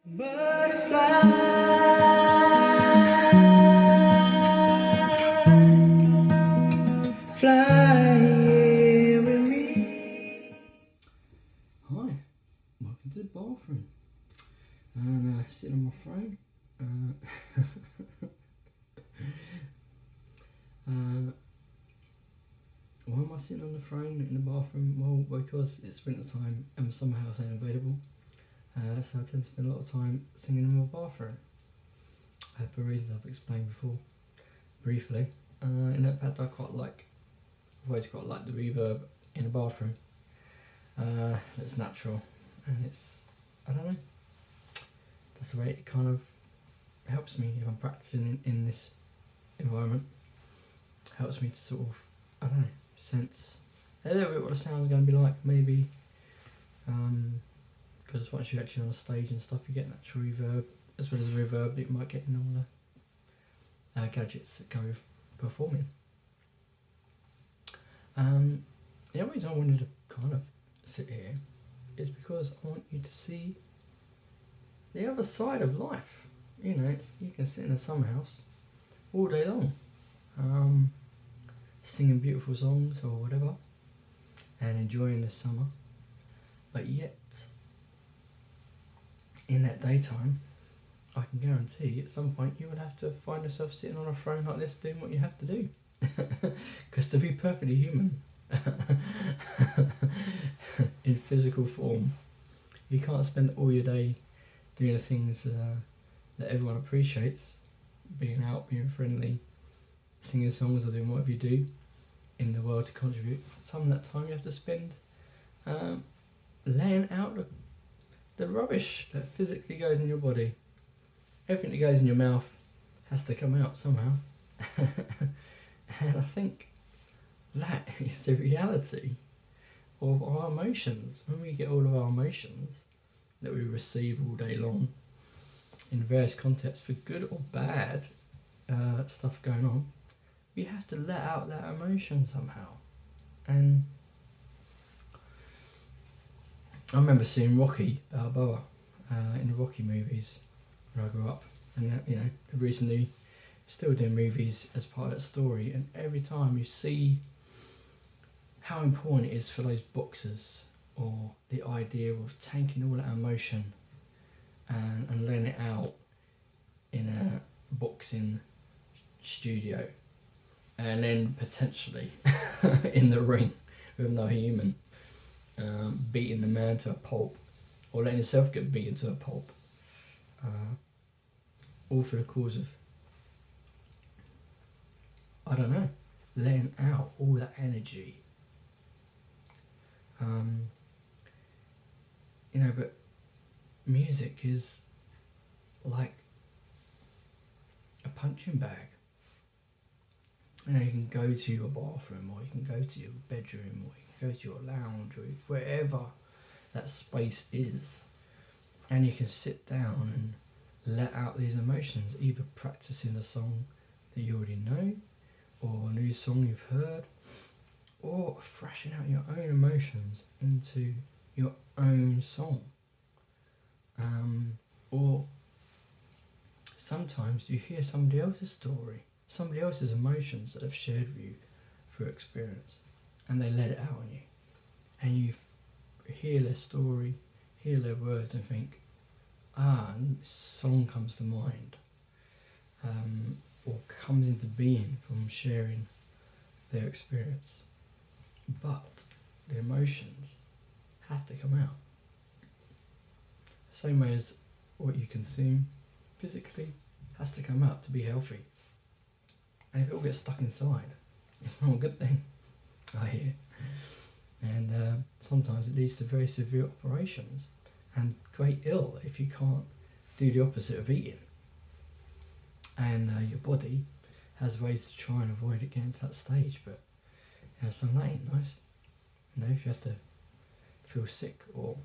Butterfly, fly here with me. Hi, welcome to the bathroom. And sitting on my throne. Why am I sitting on the throne in the bathroom? Well, because it's winter time and my summer house ain't available. So I tend to spend a lot of time singing in my bathroom. For reasons I've explained before, briefly. In fact, I've always quite liked the reverb in the bathroom. It's natural and I don't know, that's the way it kind of helps me if I'm practicing in this environment. Helps me to sort of, I don't know, sense a little bit what the sound's going to be like, maybe. Because once you're actually on the stage and stuff, you get natural reverb as well as reverb that you might get in all the gadgets that go with performing. The only reason I wanted to kind of sit here is because I want you to see the other side of life. You know, you can sit in a summer house all day long, singing beautiful songs or whatever, and enjoying the summer, but yet in that daytime, I can guarantee at some point you would have to find yourself sitting on a throne like this doing what you have to do. Because to be perfectly human in physical form, you can't spend all your day doing the things that everyone appreciates, being out, being friendly, singing songs or doing whatever you do in the world to contribute. Some of that time you have to spend laying out the rubbish that physically goes in your body. Everything that goes in your mouth has to come out somehow. And I think that is the reality of our emotions. When we get all of our emotions that we receive all day long in various contexts, for good or bad stuff going on, we have to let out that emotion somehow. And I remember seeing Rocky Balboa in the Rocky movies when I grew up, and recently still doing movies as part of that story. And every time you see how important it is for those boxers, or the idea of taking all that emotion and letting it out in a boxing studio, and then potentially in the ring with another human, beating the man to a pulp, or letting yourself get beaten to a pulp, all for the cause of, I don't know, letting out all that energy. But music is like a punching bag. You can go to your bathroom, or you can go to your bedroom, or you can go to your lounge, or wherever that space is, and you can sit down and let out these emotions, either practicing a song that you already know, or a new song you've heard, or thrashing out your own emotions into your own song. Or sometimes you hear somebody else's story, somebody else's emotions that they've shared with you through experience, and they let it out on you, and you hear their story, hear their words, and think, and this song comes to mind, or comes into being from sharing their experience. But the emotions have to come out. The same way as what you consume physically has to come out to be healthy. And if it all gets stuck inside, it's not a good thing, I hear. And sometimes it leads to very severe operations and great ill if you can't do the opposite of eating. And your body has ways to try and avoid it getting to that stage, but some that ain't nice. If you have to feel sick, or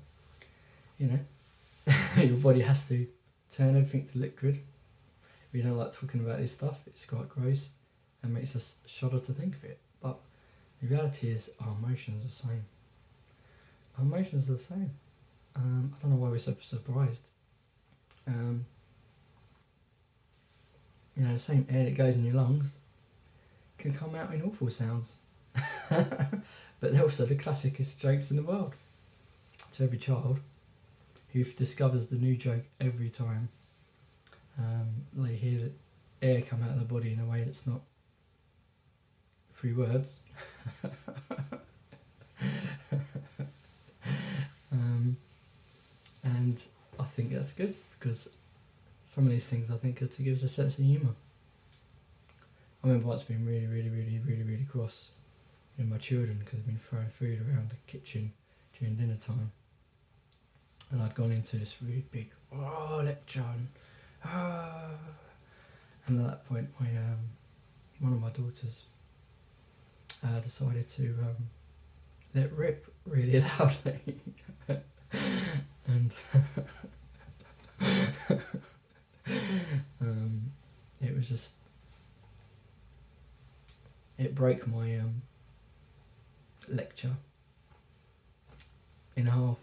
your body has to turn everything to liquid. We don't like talking about this stuff, it's quite gross and makes us shudder to think of it. But the reality is our emotions are the same. Our emotions are the same. I don't know why we're so surprised. You know, the same air that goes in your lungs can come out in awful sounds. But they're also the classicest jokes in the world. To every child who discovers the new joke every time, they hear that air come out of the body in a way that's not through words. And I think that's good, because some of these things I think are to give us a sense of humour. I remember once being really cross with my children because they'd been throwing food around the kitchen during dinner time, and I'd gone into this really big lecture, and at that point one of my daughters decided to let rip really loudly. And it was just, it broke my lecture in half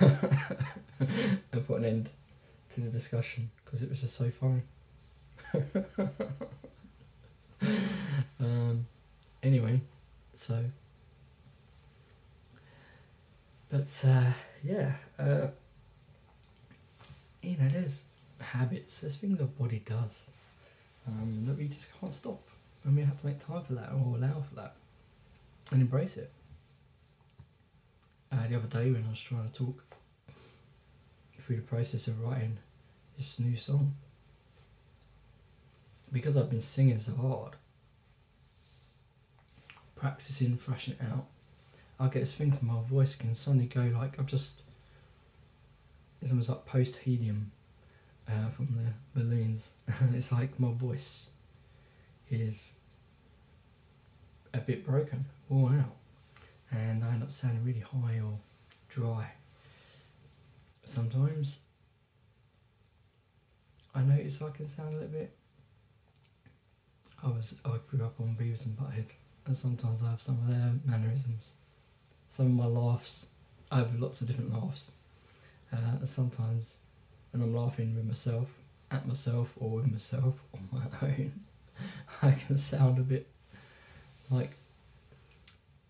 and put an end to the discussion because it was just so funny. Anyway, so but yeah, you know, there's habits, there's things our body does that we just can't stop, and we have to make time for that, or allow for that, and embrace it. The other day when I was trying to talk through the process of writing this new song, because I've been singing so hard, practicing, thrashing it out, I get this thing from my voice can suddenly go like, it's almost like post-helium from the balloons. It's like my voice is a bit broken, worn out, and I end up sounding really high or dry. Sometimes I notice I can sound a little bit. I grew up on Beavis and Butthead, and sometimes I have some of their mannerisms. Some of my laughs, I have lots of different laughs. Sometimes when I'm laughing with myself, at myself, or with myself on my own, I can sound a bit like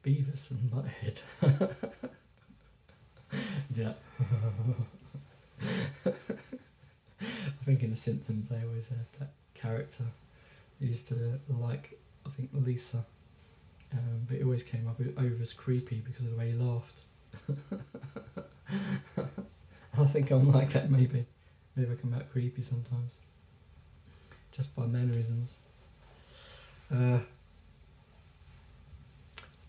Beavis and Butthead. Yeah. I think in The Simpsons they always have that character who used to like, I think, Lisa, but it always came up over as creepy because of the way he laughed. I think I'm like that, maybe I come out creepy sometimes, just by mannerisms.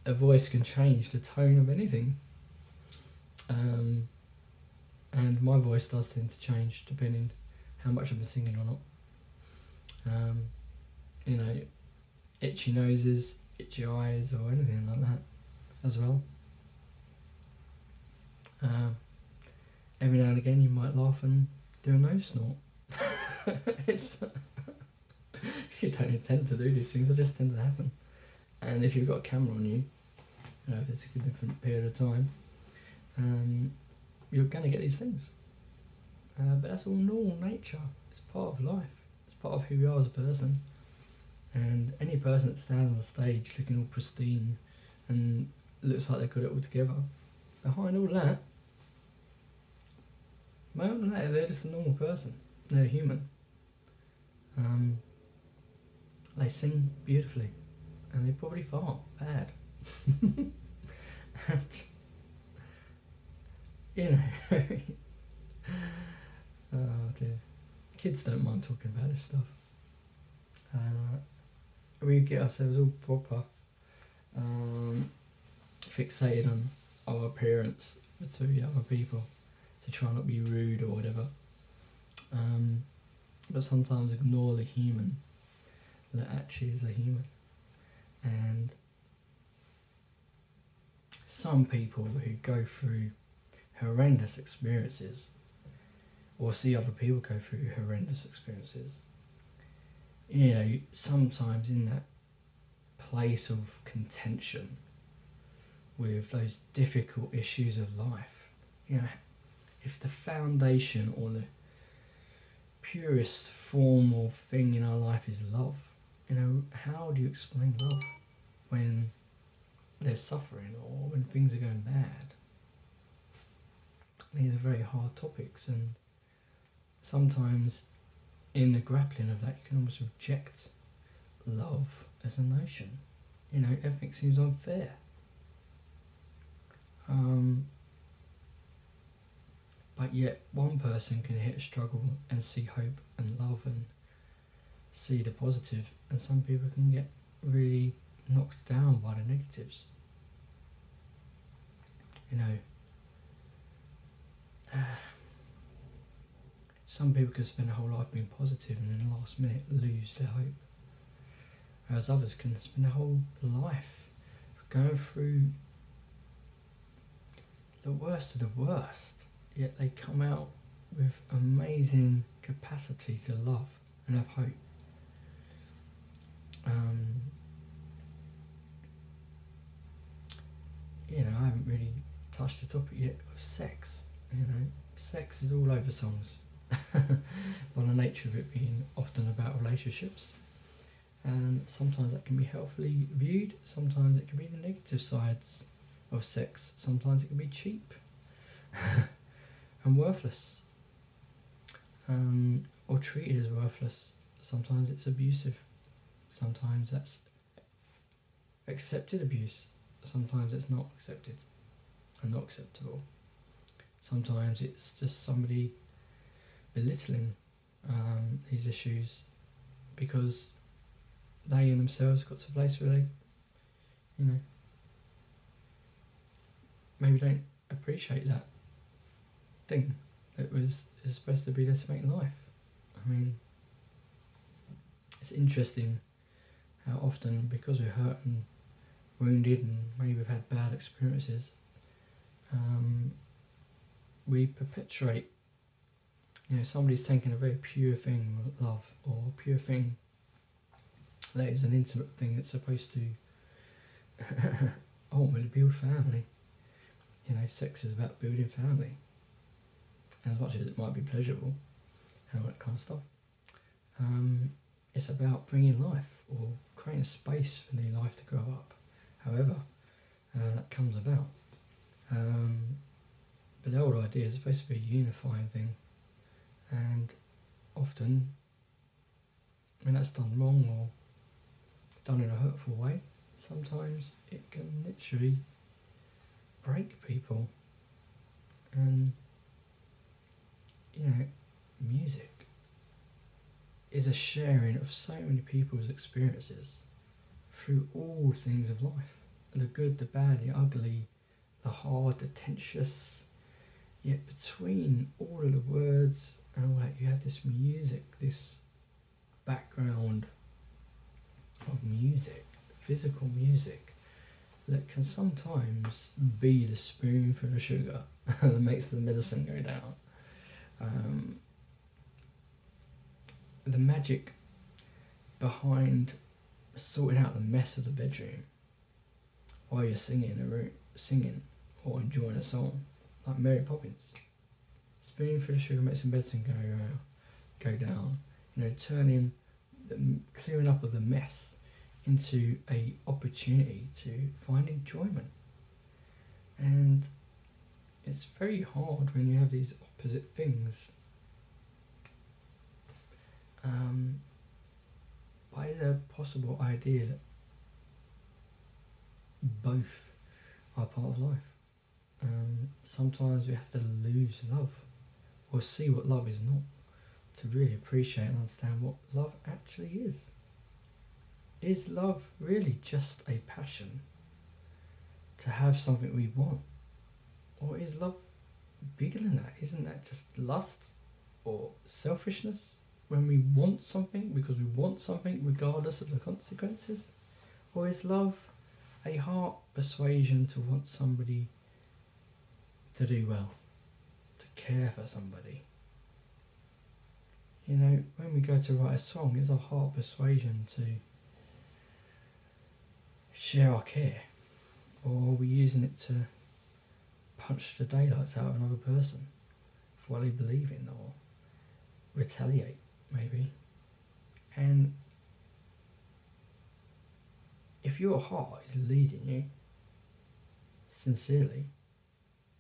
A voice can change the tone of anything, and my voice does tend to change depending how much I've been singing or not. You know, itchy noses, itchy eyes, or anything like that as well. Every now and again you might laugh and do a nose snort. You don't intend to do these things, they just tend to happen. And if you've got a camera on you, if it's a different period of time, you're going to get these things. But that's all normal nature. It's part of life. It's part of who we are as a person. And any person that stands on the stage looking all pristine and looks like they've got it all together, behind all that, they're just a normal person. They're human. They sing beautifully, and they probably fart bad. And, you know, oh dear, kids don't mind talking about this stuff. We get ourselves all proper fixated on our appearance to the other people, to try not to be rude or whatever, but sometimes ignore the human that actually is a human. And some people who go through horrendous experiences, or see other people go through horrendous experiences, you know, sometimes in that place of contention with those difficult issues of life, you know, if the foundation or purest formal thing in our life is love. You know, how do you explain love when there's suffering or when things are going bad? These are very hard topics, and sometimes in the grappling of that you can almost reject love as a notion. You know, everything seems unfair. But yet one person can hit a struggle and see hope and love and see the positive, and some people can get really knocked down by the negatives. You know, some people can spend their whole life being positive and in the last minute lose their hope, whereas others can spend their whole life going through the worst of the worst, yet they come out with amazing capacity to love and have hope. You know, I haven't really touched the topic yet of sex. You know, sex is all over songs by the nature of it being often about relationships, and sometimes that can be healthily viewed, sometimes it can be the negative sides of sex, sometimes it can be cheap and worthless, or treated as worthless. Sometimes it's abusive, sometimes that's accepted abuse, sometimes it's not accepted and not acceptable. Sometimes it's just somebody belittling these issues because they in themselves got to a place where they, you know, maybe don't appreciate that thing that is supposed to be there to make life. I mean, it's interesting how often, because we're hurt and wounded and maybe we've had bad experiences, we perpetuate, you know, somebody's taken a very pure thing, love, or a pure thing that is an intimate thing that's supposed to ultimately build family. You know, sex is about building family, and as much as it might be pleasurable and all that kind of stuff, it's about bringing life or creating space for new life to grow up, however that comes about. But the old idea is supposed to be a unifying thing, and often when that's done wrong or done in a hurtful way, sometimes it can literally break people. And you know, music is a sharing of so many people's experiences through all things of life, the good, the bad, the ugly, the hard, the tenuous. Yet between all of the words and all that, you have this music, this background of music, physical music, that can sometimes be the spoon for the sugar that makes the medicine go down. The magic behind sorting out the mess of the bedroom while you're singing or enjoying a song, like Mary Poppins. Spoon for the sugar makes the medicine go down. You know, turning clearing up of the mess into a opportunity to find enjoyment. And it's very hard when you have these opposite things. But is there a possible idea that both are part of life? Sometimes we have to lose love or see what love is not to really appreciate and understand what love actually is. Is love really just a passion to have something we want? Or is love bigger than that? Isn't that just lust or selfishness when we want something because we want something regardless of the consequences? Or is love a heart persuasion to want somebody to do well, to care for somebody? You know, when we go to write a song, it's a heart persuasion to share our care, or are we using it to punch the daylights out of another person for what they believe in, or retaliate, maybe. And if your heart is leading you sincerely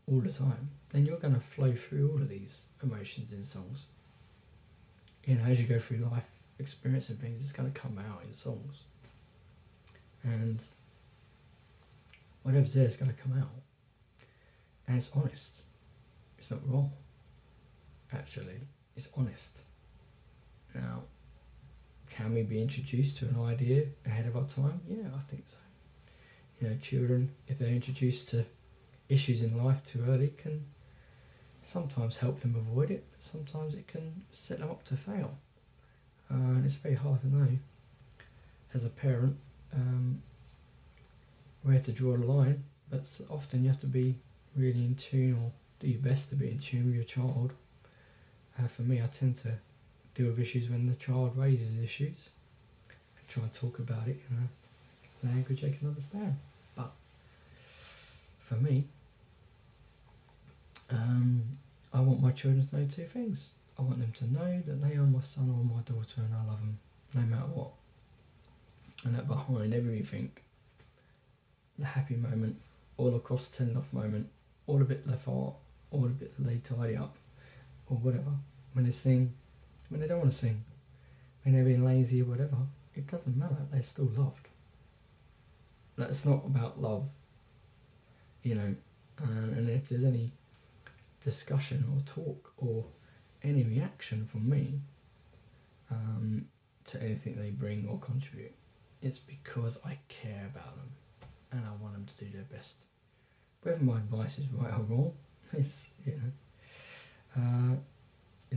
all the time, then you're going to flow through all of these emotions in songs. You know, as you go through life experiencing things, it's going to come out in songs. And whatever's there is going to come out. And it's honest. It's not wrong. Actually, it's honest. Now, can we be introduced to an idea ahead of our time? Yeah, I think so. You know, children, if they're introduced to issues in life too early, can sometimes help them avoid it, but sometimes it can set them up to fail. And it's very hard to know, as a parent, where to draw the line, but often you have to be really in tune, or do your best to be in tune with your child. For me, I tend to deal with issues when the child raises issues and try and talk about it in a language they can understand. But for me, I want my children to know two things. I want them to know that they are my son or my daughter and I love them no matter what. And that behind everything, the happy moment, all across the telling off moment, all the bit they fart, all the bit that they tidy up, or whatever, when they sing, when they don't want to sing, when they're being lazy or whatever, it doesn't matter, they're still loved. That's not about love, you know, and if there's any discussion or talk or any reaction from me to anything they bring or contribute, it's because I care about them and I want them to do their best. Whether my advice is right or wrong, it's, you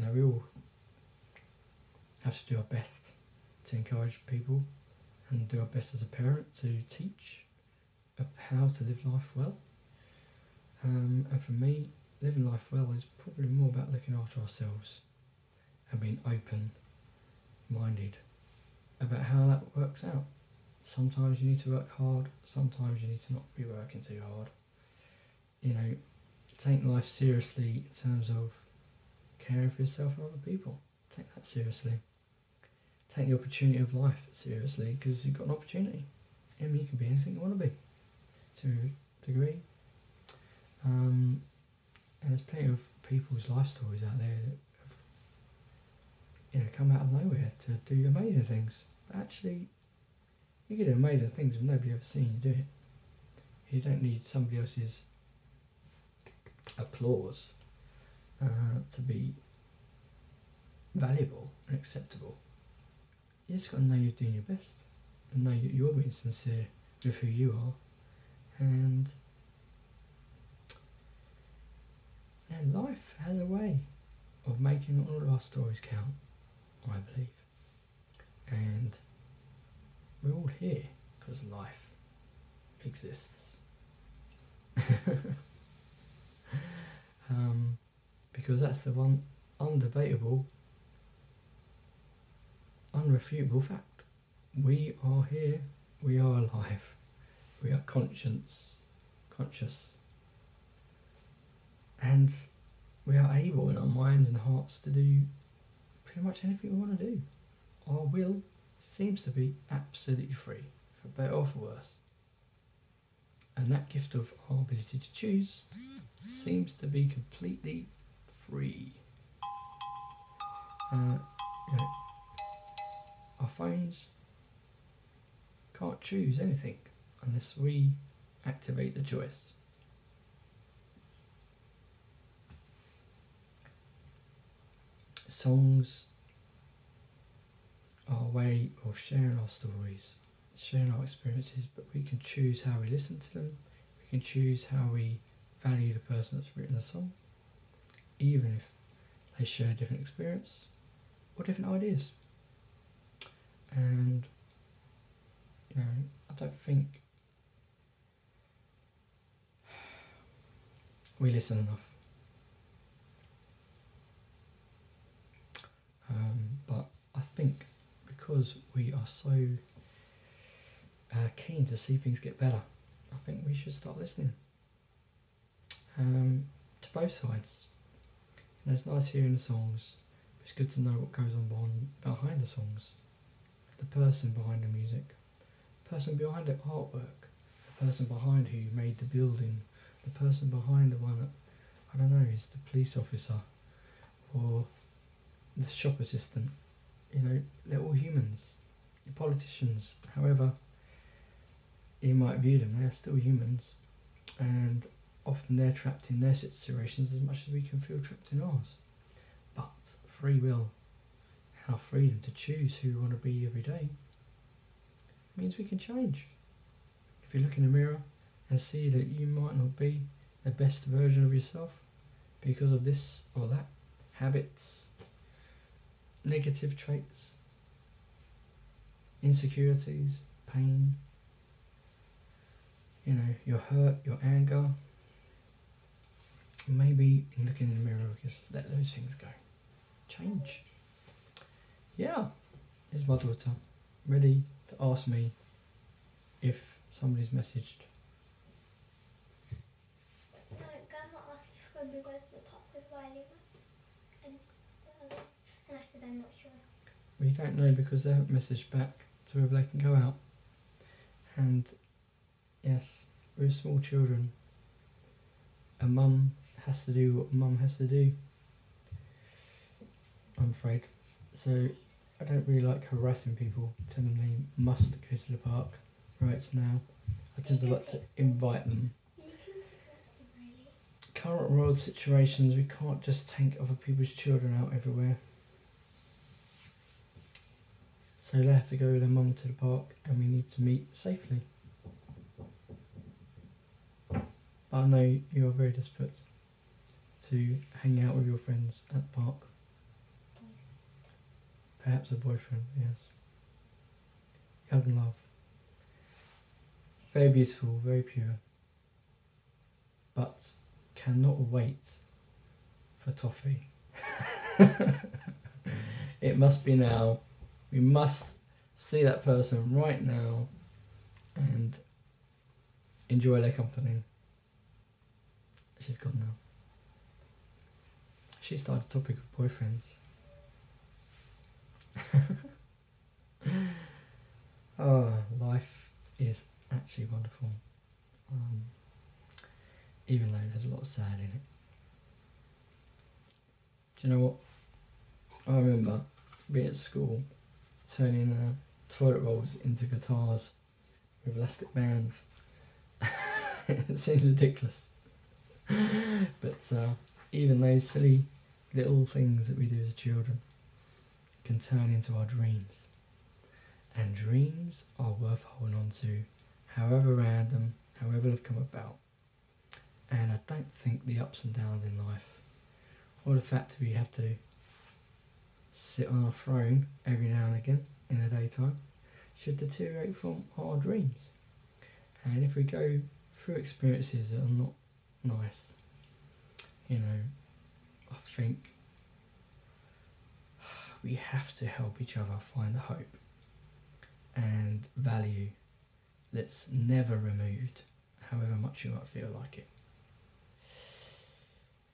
know, we all have to do our best to encourage people and do our best as a parent to teach how to live life well. And for me, living life well is probably more about looking after ourselves and being open-minded about how that works out. Sometimes you need to work hard, sometimes you need to not be working too hard. You know, take life seriously in terms of caring for yourself and other people. Take that seriously. Take the opportunity of life seriously, because you've got an opportunity. I mean, you can be anything you want to be, to a degree. And there's plenty of people's life stories out there that have, you know, come out of nowhere to do amazing things. But actually, you can do amazing things with nobody ever seen you do it. You don't need somebody else's applause to be valuable and acceptable. You just got to know you're doing your best and know that you're being sincere with who you are. And life has a way of making all of our stories count, I believe. And we're all here because life exists. Because that's the one undebatable, unrefutable fact. We are here, we are alive, we are conscious, and we are able in our minds and hearts to do pretty much anything we want to do. Our will seems to be absolutely free, for better or for worse. And that gift of our ability to choose seems to be completely free. You know, our phones can't choose anything unless we activate the choice. Songs are a way of sharing our stories, sharing our experiences, but we can choose how we listen to them. We can choose how we value the person that's written the song, even if they share a different experience or different ideas. And, you know, I don't think we listen enough. But I think because we are so keen to see things get better, I think we should start listening to both sides. And it's nice hearing the songs, It's good to know what goes on behind the songs, the person behind the music, the person behind the artwork, the person behind who made the building, the person behind the one that, I don't know, is the police officer or the shop assistant. You know, they're all humans. The politicians, however you might view them, they're still humans, and often they're trapped in their situations as much as we can feel trapped in ours. But free will, our freedom to choose who we want to be every day, means we can change. If you look in the mirror and see that you might not be the best version of yourself because of this or that, habits, negative traits, insecurities, pain, you know, your hurt, your anger, maybe looking in the mirror, just let those things go. Change. Yeah, here's my daughter, ready to ask me if somebody's messaged. No, Grandma asked if when we go to the top with Riley and the others, and I said I'm not sure. We don't know because they haven't messaged back to whether they can go out. And yes, we're small children. A mum has to do what mum has to do, I'm afraid. So I don't really like harassing people, telling them they must go to the park right now. I tend to like to invite them. You can take that to Riley. Current world situations, we can't just take other people's children out everywhere. So they have to go with their mum to the park and we need to meet safely. But I know you are very desperate to hang out with your friends at the park. Perhaps a boyfriend, yes. Young love. Very beautiful, very pure. But cannot wait for toffee. It must be now. We must see that person right now and enjoy their company. She's gone now. She started a topic of boyfriends. Oh, life is actually wonderful. Even though there's a lot of sad in it. Do you know what? I remember being at school, turning toilet rolls into guitars with elastic bands. It seems ridiculous. But even those silly little things that we do as children can turn into our dreams. And dreams are worth holding on to, however random, however they've come about. And I don't think the ups and downs in life, or the fact that we have to sit on our throne every now and again in the daytime, should deteriorate from our dreams. And if we go through experiences that are not nice, you know, I think we have to help each other find the hope and value that's never removed, however much you might feel like it.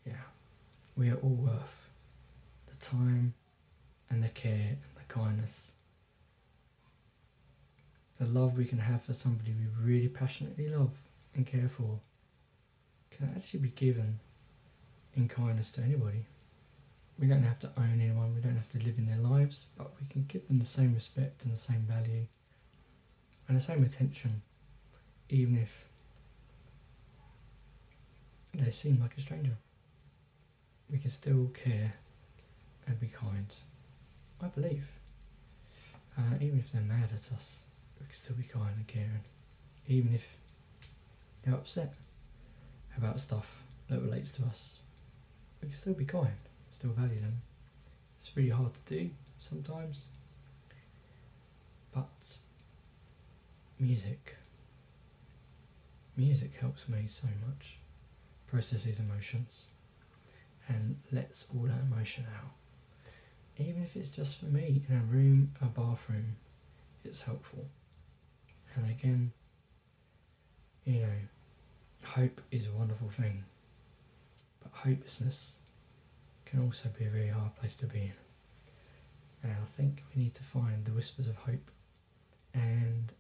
Yeah, we are all worth the time and the care and the kindness. The love we can have for somebody we really passionately love and care for can actually be given in kindness to anybody. We don't have to own anyone, we don't have to live in their lives, but we can give them the same respect and the same value and the same attention, even if they seem like a stranger. We can still care and be kind, I believe. Even if they're mad at us, we can still be kind and caring. Even if they're upset about stuff that relates to us, we can still be kind, still value them. It's really hard to do sometimes, but music helps me so much process these emotions and lets all that emotion out. Even if it's just for me in a room, a bathroom, it's helpful. And again, you know, hope is a wonderful thing, but hopelessness can also be a very hard place to be in. think we need to find the whispers of hope and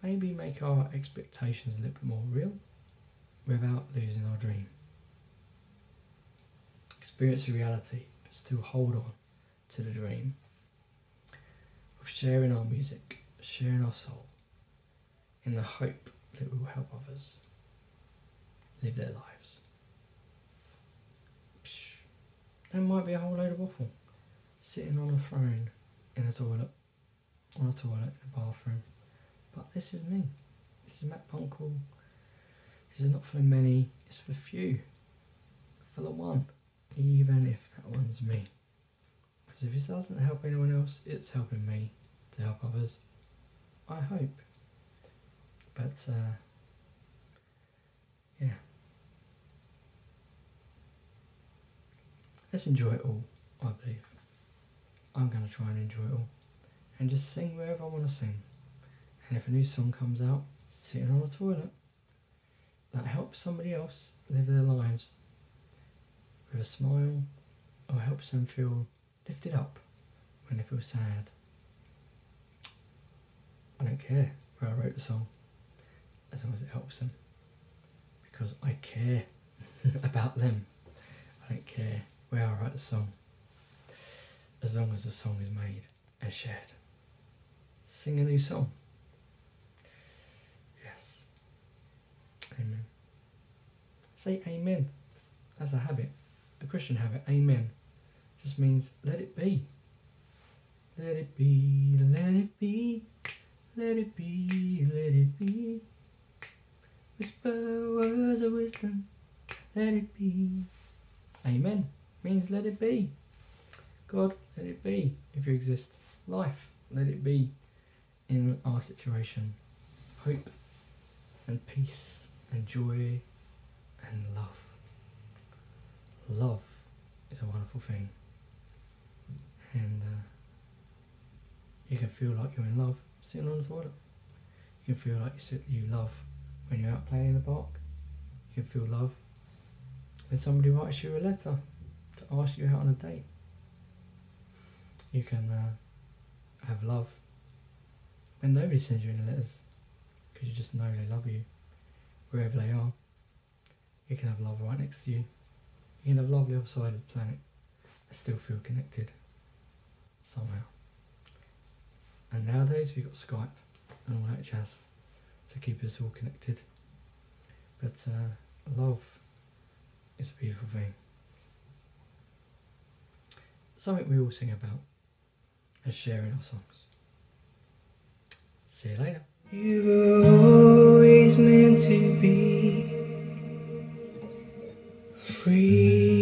maybe make our expectations a little bit more real without losing our dream. Experience the reality, but still hold on to the dream of sharing our music, sharing our soul, in the hope that it will help others live their lives. There might be a whole load of waffle sitting on a throne in a toilet, in a bathroom. But this is me. This is Matt Punkle. This is not for the many, it's for the few. For the one, even if that one's me. Because if it doesn't help anyone else, it's helping me to help others. I hope. But, yeah. Let's enjoy it all, I believe. I'm going to try and enjoy it all. And just sing wherever I want to sing. And if a new song comes out, sitting on the toilet, that helps somebody else live their lives with a smile, or helps them feel lifted up when they feel sad. I don't care where I wrote the song, as long as it helps them. Because I care about them. I don't care where I write the song, as long as the song is made and shared. Sing a new song. Yes. Amen. Say amen. That's a habit, a Christian habit. Amen just means let it be. Let it be, let it be, let it be, let it be. Whisper words of wisdom, let it be. Amen means let it be. God, let it be if you exist. Life, let it be in our situation. Hope and peace and joy and love. Love is a wonderful thing. And you can feel like you're in love sitting on the toilet. You can feel like you love when you're out playing in the park. You can feel love when somebody writes you a letter to ask you out on a date. You can have love when nobody sends you any letters, because you just know they love you wherever they are. You can have love right next to you. You can have love the other side of the planet and still feel connected somehow. And nowadays we've got Skype and all that jazz to keep us all connected. But love is a beautiful thing. Something we all sing about and sharing our songs. See you later. You were always meant to be free.